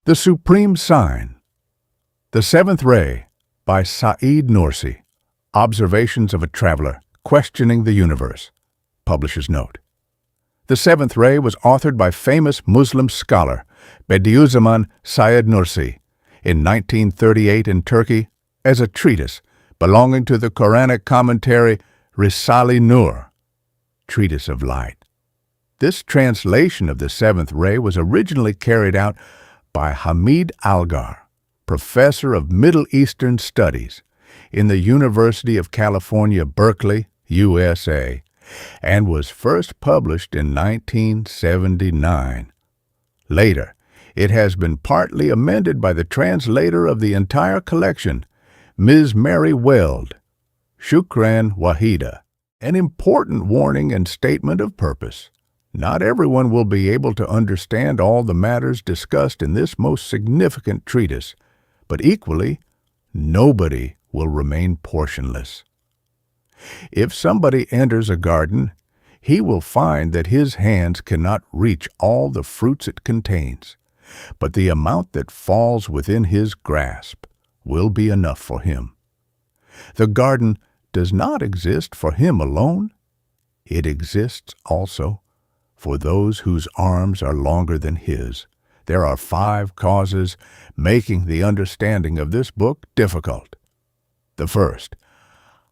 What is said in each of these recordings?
The Supreme Sign. The Seventh Ray by Saeed Nursi. Observations of a Traveler Questioning the Universe. Publisher's Note. The Seventh Ray was authored by famous Muslim scholar Bediüzzaman Said Nursi in 1938 in Turkey as a treatise belonging to the Quranic commentary Risale-i Nur, Treatise of Light. This translation of the Seventh Ray was originally carried out by Hamid Algar, professor of Middle Eastern Studies in the University of California, Berkeley, USA, and was first published in 1979. Later, it has been partly amended by the translator of the entire collection, Ms. Mary Weld. Shukran Wahida. An important warning and statement of purpose. Not everyone will be able to understand all the matters discussed in this most significant treatise, but equally, nobody will remain portionless. If somebody enters a garden, he will find that his hands cannot reach all the fruits it contains, but the amount that falls within his grasp will be enough for him. The garden does not exist for him alone. It exists also for those whose arms are longer than his. There are 5 causes making the understanding of this book difficult. The first,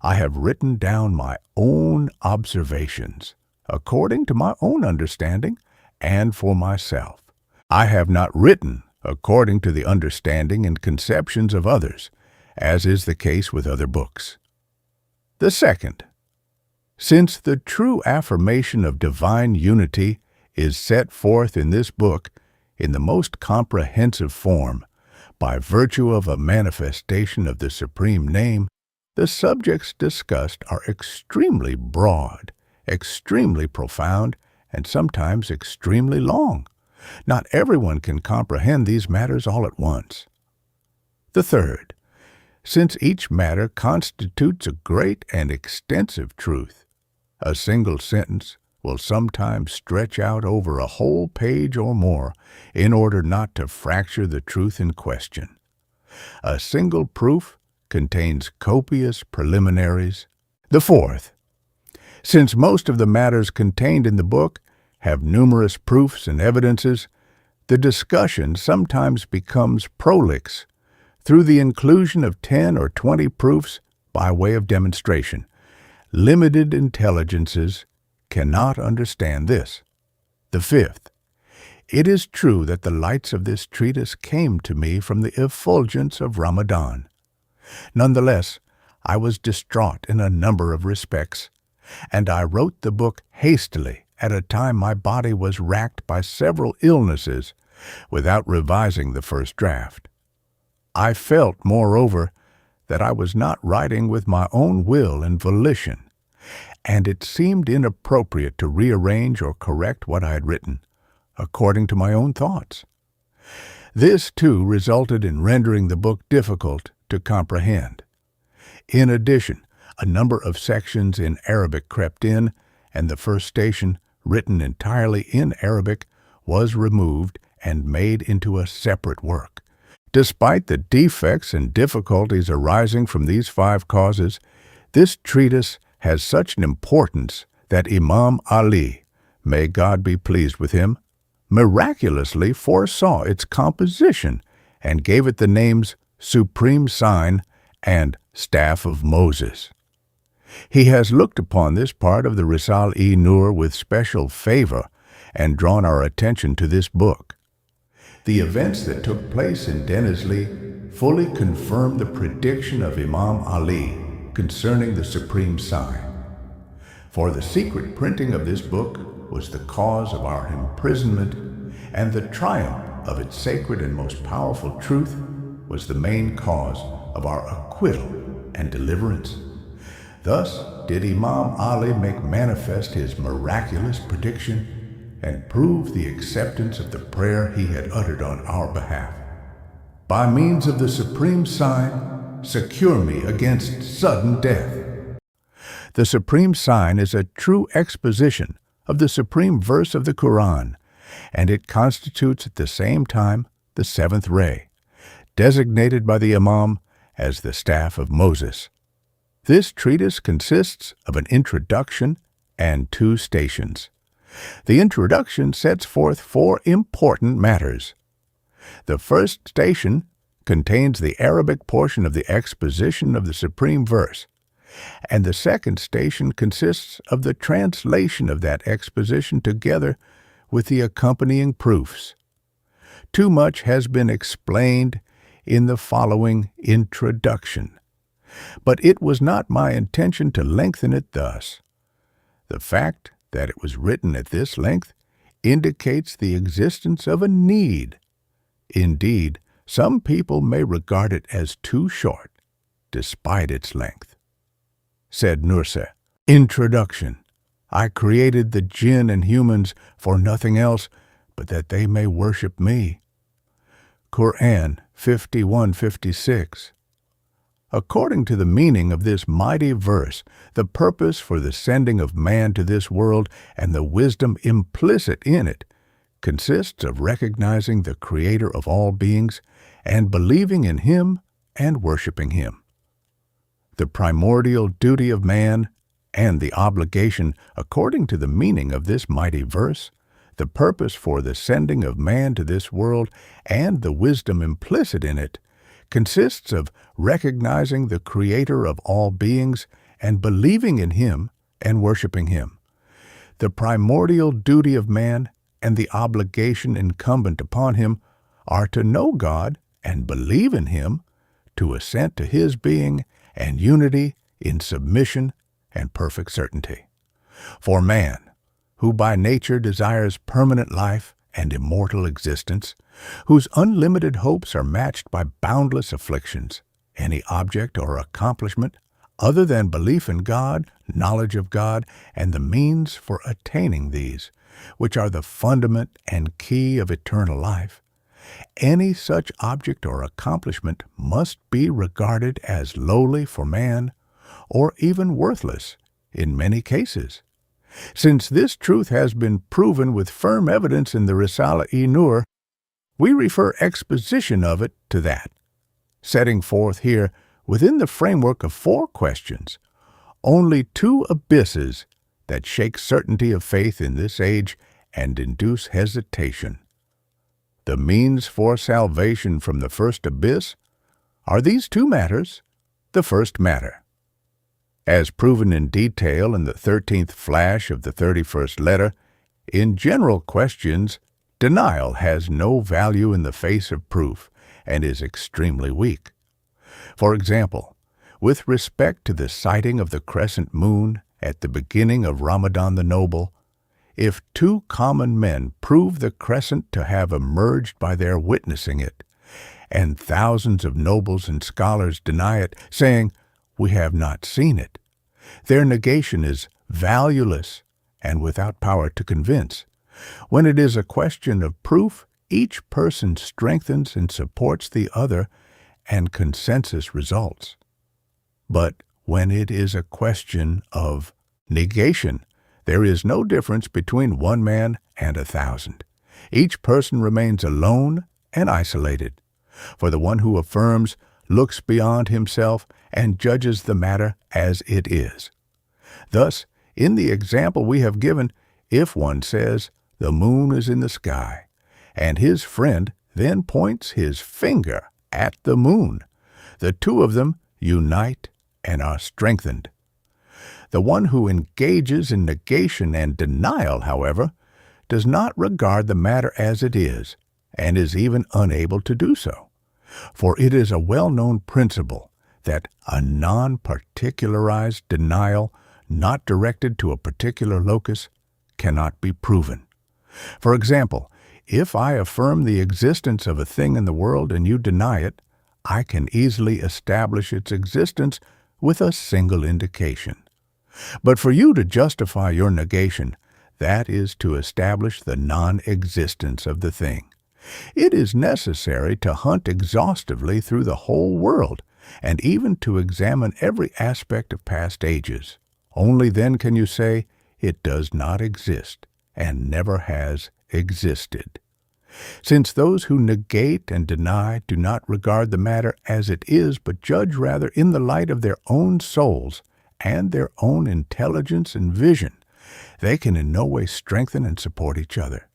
I have written down my own observations, according to my own understanding and for myself. I have not written according to the understanding and conceptions of others, as is the case with other books. The second, since the true affirmation of divine unity is set forth in this book in the most comprehensive form, by virtue of a manifestation of the Supreme Name, the subjects discussed are extremely broad, extremely profound, and sometimes extremely long. Not everyone can comprehend these matters all at once. The third, since each matter constitutes a great and extensive truth, a single sentence will sometimes stretch out over a whole page or more in order not to fracture the truth in question. A single proof contains copious preliminaries. The fourth, since most of the matters contained in the book have numerous proofs and evidences, the discussion sometimes becomes prolix through the inclusion of 10 or 20 proofs by way of demonstration. Limited intelligences cannot understand this. The fifth, it is true that the lights of this treatise came to me from the effulgence of Ramadan. Nonetheless, I was distraught in a number of respects, and I wrote the book hastily at a time my body was racked by several illnesses without revising the first draft. I felt, moreover, that I was not writing with my own will and volition, and it seemed inappropriate to rearrange or correct what I had written, according to my own thoughts. This, too, resulted in rendering the book difficult to comprehend. In addition, a number of sections in Arabic crept in, and the first station, written entirely in Arabic, was removed and made into a separate work. Despite the defects and difficulties arising from these 5 causes, this treatise has such an importance that Imam Ali, may God be pleased with him, miraculously foresaw its composition and gave it the names Supreme Sign and Staff of Moses. He has looked upon this part of the Risale-i Nur with special favor and drawn our attention to this book. The events that took place in Denizli fully confirm the prediction of Imam Ali concerning the Supreme Sign. For the secret printing of this book was the cause of our imprisonment, and the triumph of its sacred and most powerful truth was the main cause of our acquittal and deliverance. Thus did Imam Ali make manifest his miraculous prediction and prove the acceptance of the prayer he had uttered on our behalf. By means of the Supreme Sign, secure me against sudden death. The Supreme Sign is a true exposition of the supreme verse of the Quran, and it constitutes at the same time the seventh ray, designated by the Imam as the staff of Moses. This treatise consists of an introduction and 2 stations. The introduction sets forth 4 important matters. The first station contains the Arabic portion of the exposition of the supreme verse, and the second station consists of the translation of that exposition together with the accompanying proofs. Too much has been explained in the following introduction, but it was not my intention to lengthen it thus. The fact that it was written at this length indicates the existence of a need. Indeed, some people may regard it as too short, despite its length. Said Nursi, Introduction. I created the jinn and humans for nothing else but that they may worship me. Quran 51:56. According to the meaning of this mighty verse, the purpose for the sending of man to this world and the wisdom implicit in it consists of recognizing the Creator of all beings and believing in Him and worshiping Him. The primordial duty of man and the obligation, according to the meaning of this mighty verse, the purpose for the sending of man to this world and the wisdom implicit in it, consists of recognizing the Creator of all beings and believing in Him and worshiping Him. The primordial duty of man and the obligation incumbent upon him are to know God and believe in Him, to assent to His being and unity in submission and perfect certainty. For man, who by nature desires permanent life and immortal existence, whose unlimited hopes are matched by boundless afflictions, any object or accomplishment other than belief in God, knowledge of God, and the means for attaining these, which are the fundament and key of eternal life, any such object or accomplishment must be regarded as lowly for man, or even worthless in many cases. Since this truth has been proven with firm evidence in the risale-i Nur, we refer exposition of it to that, setting forth here, within the framework of 4 questions, only 2 abysses that shake certainty of faith in this age and induce hesitation. The means for salvation from the first abyss are these 2 matters. The first matter, as proven in detail in the 13th flash of the 31st letter, in general questions, denial has no value in the face of proof and is extremely weak. For example, with respect to the sighting of the crescent moon at the beginning of Ramadan the Noble, if 2 common men prove the crescent to have emerged by their witnessing it, and thousands of nobles and scholars deny it, saying, "We have not seen it," their negation is valueless and without power to convince. When it is a question of proof, each person strengthens and supports the other, and consensus results. But when it is a question of negation, there is no difference between 1 man and 1,000. Each person remains alone and isolated, for the one who affirms looks beyond himself and judges the matter as it is. Thus, in the example we have given, if one says, "The moon is in the sky," and his friend then points his finger at the moon, the 2 of them unite and are strengthened. The one who engages in negation and denial, however, does not regard the matter as it is, and is even unable to do so. For it is a well-known principle that a non-particularized denial not directed to a particular locus cannot be proven. For example, if I affirm the existence of a thing in the world and you deny it, I can easily establish its existence with a single indication. But for you to justify your negation, that is to establish the non-existence of the thing. It is necessary to hunt exhaustively through the whole world, and even to examine every aspect of past ages. Only then can you say, it does not exist, and never has existed. Since those who negate and deny do not regard the matter as it is, but judge rather in the light of their own souls and their own intelligence and vision, they can in no way strengthen and support each other.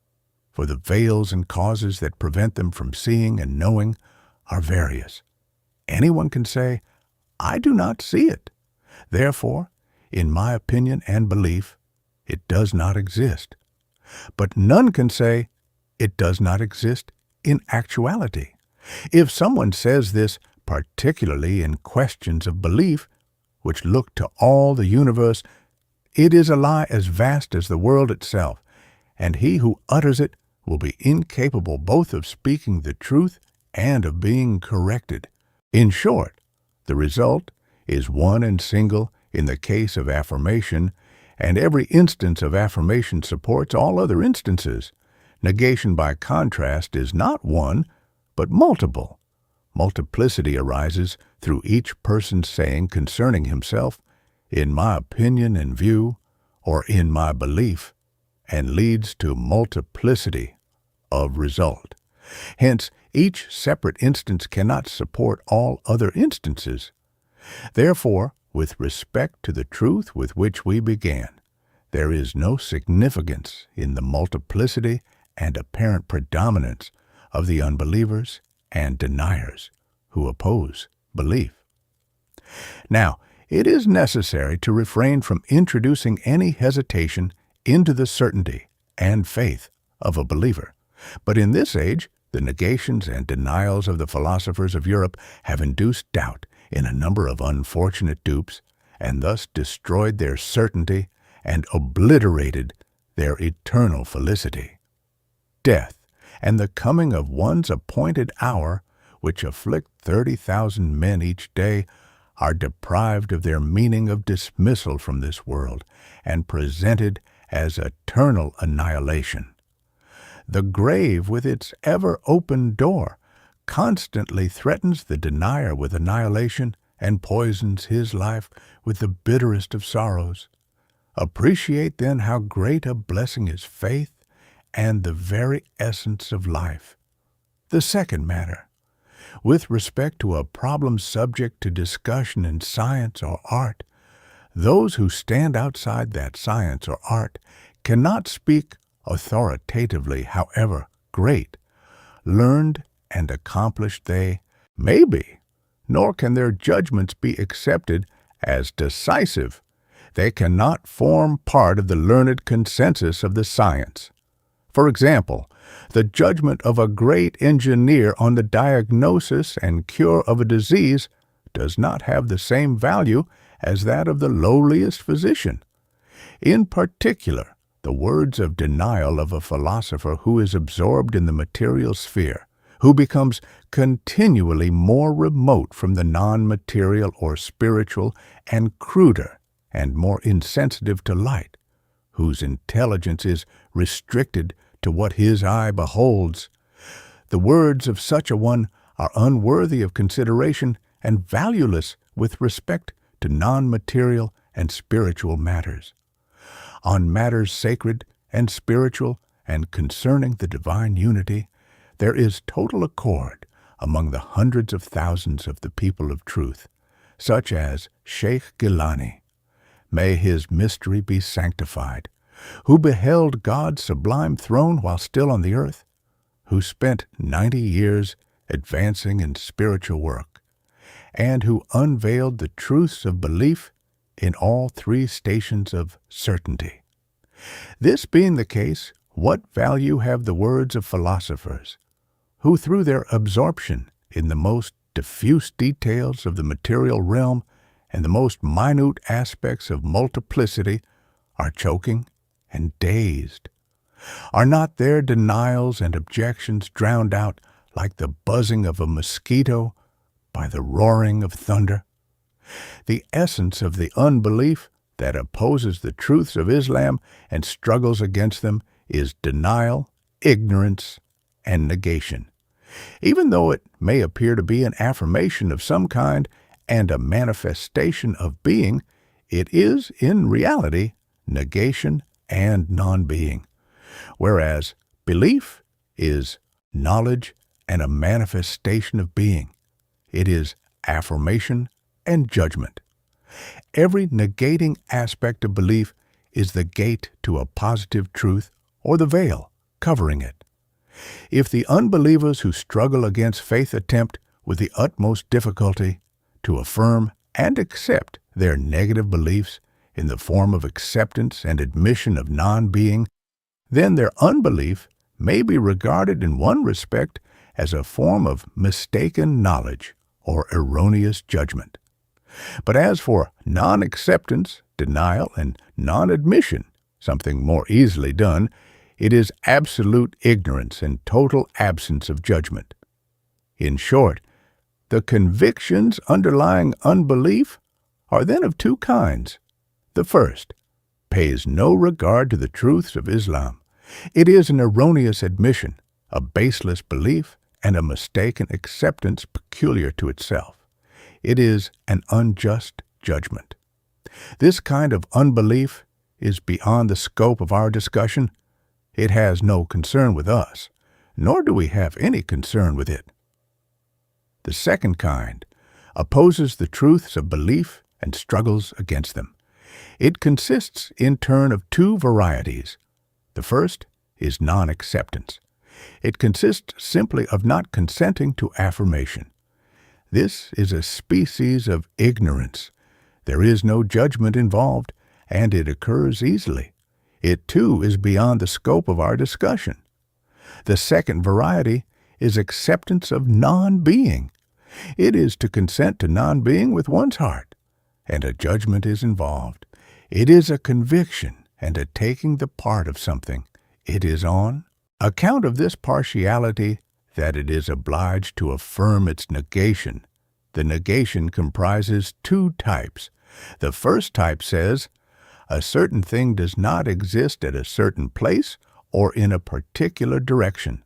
For the veils and causes that prevent them from seeing and knowing are various. Anyone can say, "I do not see it. Therefore, in my opinion and belief, it does not exist." But none can say, "It does not exist in actuality." If someone says this, particularly in questions of belief, which look to all the universe, it is a lie as vast as the world itself, and he who utters it will be incapable both of speaking the truth and of being corrected. In short, the result is one and single in the case of affirmation, and every instance of affirmation supports all other instances. Negation, by contrast, is not one, but multiple. Multiplicity arises through each person saying concerning himself, "in my opinion and view," or "in my belief," and leads to multiplicity of result. Hence, each separate instance cannot support all other instances. Therefore, with respect to the truth with which we began, there is no significance in the multiplicity and apparent predominance of the unbelievers and deniers who oppose belief. Now, it is necessary to refrain from introducing any hesitation into the certainty and faith of a believer. But in this age, the negations and denials of the philosophers of Europe have induced doubt in a number of unfortunate dupes, and thus destroyed their certainty and obliterated their eternal felicity. Death and the coming of one's appointed hour, which afflict 30,000 men each day, are deprived of their meaning of dismissal from this world and presented as eternal annihilation. The grave, with its ever-open door, constantly threatens the denier with annihilation and poisons his life with the bitterest of sorrows. Appreciate then how great a blessing is faith and the very essence of life. The second matter, with respect to a problem subject to discussion in science or art, those who stand outside that science or art cannot speak authoritatively, however great, learned, and accomplished they may be, nor can their judgments be accepted as decisive. They cannot form part of the learned consensus of the science. For example, the judgment of a great engineer on the diagnosis and cure of a disease does not have the same value as that of the lowliest physician. In particular, the words of denial of a philosopher who is absorbed in the material sphere, who becomes continually more remote from the non-material or spiritual and cruder and more insensitive to light, whose intelligence is restricted to what his eye beholds. The words of such a one are unworthy of consideration and valueless with respect to non-material and spiritual matters. On matters sacred and spiritual and concerning the divine unity, there is total accord among the hundreds of thousands of the people of truth, such as Sheikh Gilani, may his mystery be sanctified, who beheld God's sublime throne while still on the earth, who spent 90 years advancing in spiritual work, and who unveiled the truths of belief in all three stations of certainty. This being the case, what value have the words of philosophers, who through their absorption in the most diffuse details of the material realm and the most minute aspects of multiplicity are choking and dazed? Are not their denials and objections drowned out like the buzzing of a mosquito by the roaring of thunder? The essence of the unbelief that opposes the truths of Islam and struggles against them is denial, ignorance, and negation. Even though it may appear to be an affirmation of some kind and a manifestation of being, it is, in reality, negation and non-being, whereas belief is knowledge, and a manifestation of being. It is affirmation and judgment. Every negating aspect of belief is the gate to a positive truth or the veil covering it. If the unbelievers who struggle against faith attempt with the utmost difficulty to affirm and accept their negative beliefs in the form of acceptance and admission of non-being, then their unbelief may be regarded in one respect as a form of mistaken knowledge or erroneous judgment. But as for non-acceptance, denial, and non-admission, something more easily done, it is absolute ignorance and total absence of judgment. In short, the convictions underlying unbelief are then of two kinds. The first pays no regard to the truths of Islam. It is an erroneous admission, a baseless belief, and a mistaken acceptance peculiar to itself. It is an unjust judgment. This kind of unbelief is beyond the scope of our discussion. It has no concern with us, nor do we have any concern with it. The second kind opposes the truths of belief and struggles against them. It consists in turn of two varieties. The first is non-acceptance. It consists simply of not consenting to affirmation. This is a species of ignorance. There is no judgment involved, and it occurs easily. It too is beyond the scope of our discussion. The second variety is acceptance of non-being. It is to consent to non-being with one's heart, and a judgment is involved. It is a conviction and a taking the part of something. It is on account of this partiality that it is obliged to affirm its negation. The negation comprises two types. The first type says, a certain thing does not exist at a certain place or in a particular direction.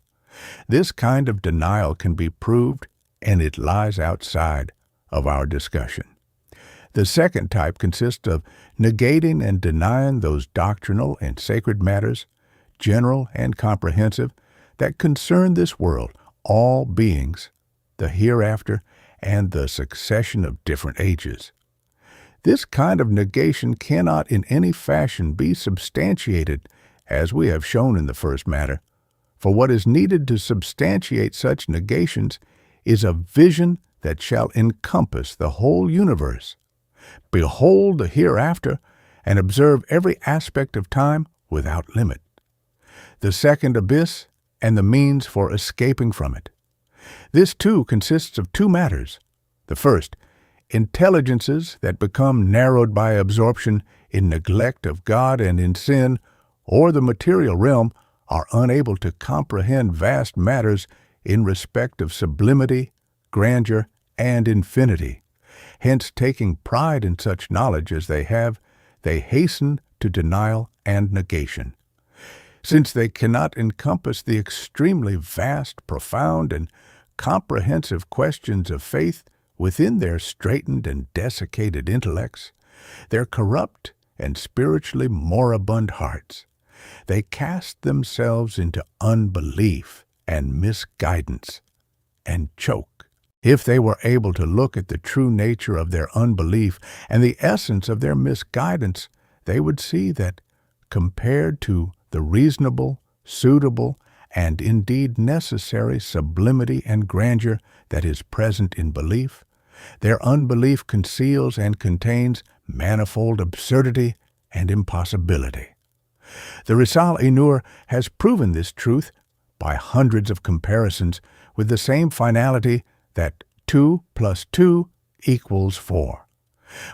This kind of denial can be proved, and it lies outside of our discussion. The second type consists of negating and denying those doctrinal and sacred matters, general and comprehensive, that concern this world, all beings, the hereafter, and the succession of different ages. This kind of negation cannot in any fashion be substantiated, as we have shown in the first matter, for what is needed to substantiate such negations is a vision that shall encompass the whole universe. Behold the hereafter, and observe every aspect of time without limit. The second abyss, and the means for escaping from it. This too consists of two matters. The first, intelligences that become narrowed by absorption in neglect of God and in sin, or the material realm, are unable to comprehend vast matters in respect of sublimity, grandeur, and infinity. Hence, taking pride in such knowledge as they have, they hasten to denial and negation. Since they cannot encompass the extremely vast, profound, and comprehensive questions of faith within their straitened and desiccated intellects, their corrupt and spiritually moribund hearts, they cast themselves into unbelief and misguidance and choke. If they were able to look at the true nature of their unbelief and the essence of their misguidance, they would see that, compared to the reasonable, suitable, and indeed necessary sublimity and grandeur that is present in belief, their unbelief conceals and contains manifold absurdity and impossibility. The risale-i has proven this truth by hundreds of comparisons with the same finality that 2 + 2 = 4.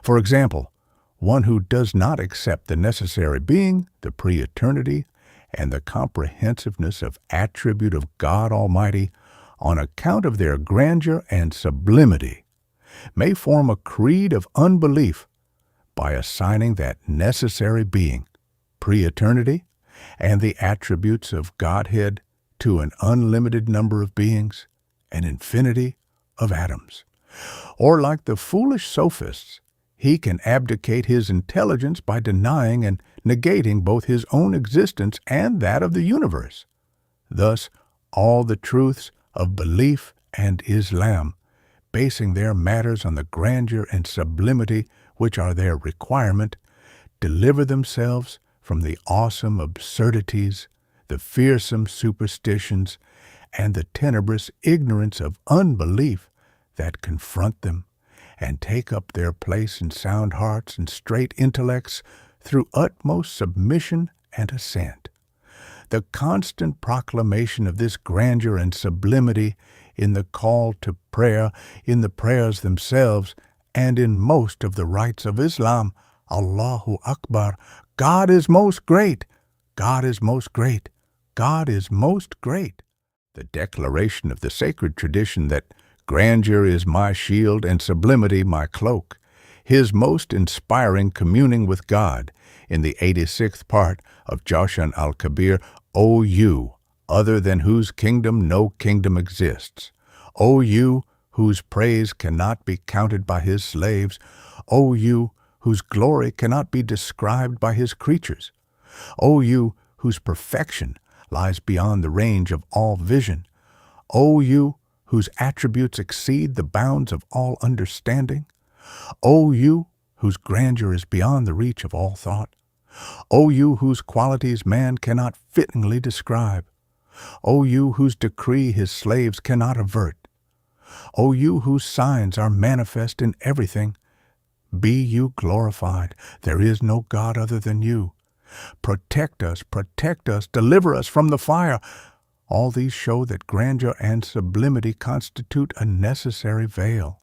For example, one who does not accept the necessary being, the pre-eternity, and the comprehensiveness of attribute of God Almighty on account of their grandeur and sublimity, may form a creed of unbelief by assigning that necessary being, pre-eternity, and the attributes of Godhead to an unlimited number of beings, an infinity of atoms. Or like the foolish sophists, he can abdicate his intelligence by denying and negating both his own existence and that of the universe. Thus, all the truths of belief and Islam, basing their matters on the grandeur and sublimity which are their requirement, deliver themselves from the awesome absurdities, the fearsome superstitions, and the tenebrous ignorance of unbelief that confront them, and take up their place in sound hearts and straight intellects through utmost submission and assent. The constant proclamation of this grandeur and sublimity in the call to prayer, in the prayers themselves, and in most of the rites of Islam, Allahu Akbar, God is most great, God is most great, God is most great. The declaration of the sacred tradition that grandeur is my shield and sublimity my cloak, his most inspiring communing with God in the 86th part of Jawshan al-Kabir, O you, other than whose kingdom no kingdom exists, O you, whose praise cannot be counted by his slaves, O you, whose glory cannot be described by his creatures, O you, whose perfection lies beyond the range of all vision, O you, whose attributes exceed the bounds of all understanding, O you, whose grandeur is beyond the reach of all thought, O you, whose qualities man cannot fittingly describe, O you, whose decree his slaves cannot avert, O you, whose signs are manifest in everything, be you glorified. There is no God other than you. Protect us, deliver us from the fire. All these show that grandeur and sublimity constitute a necessary veil.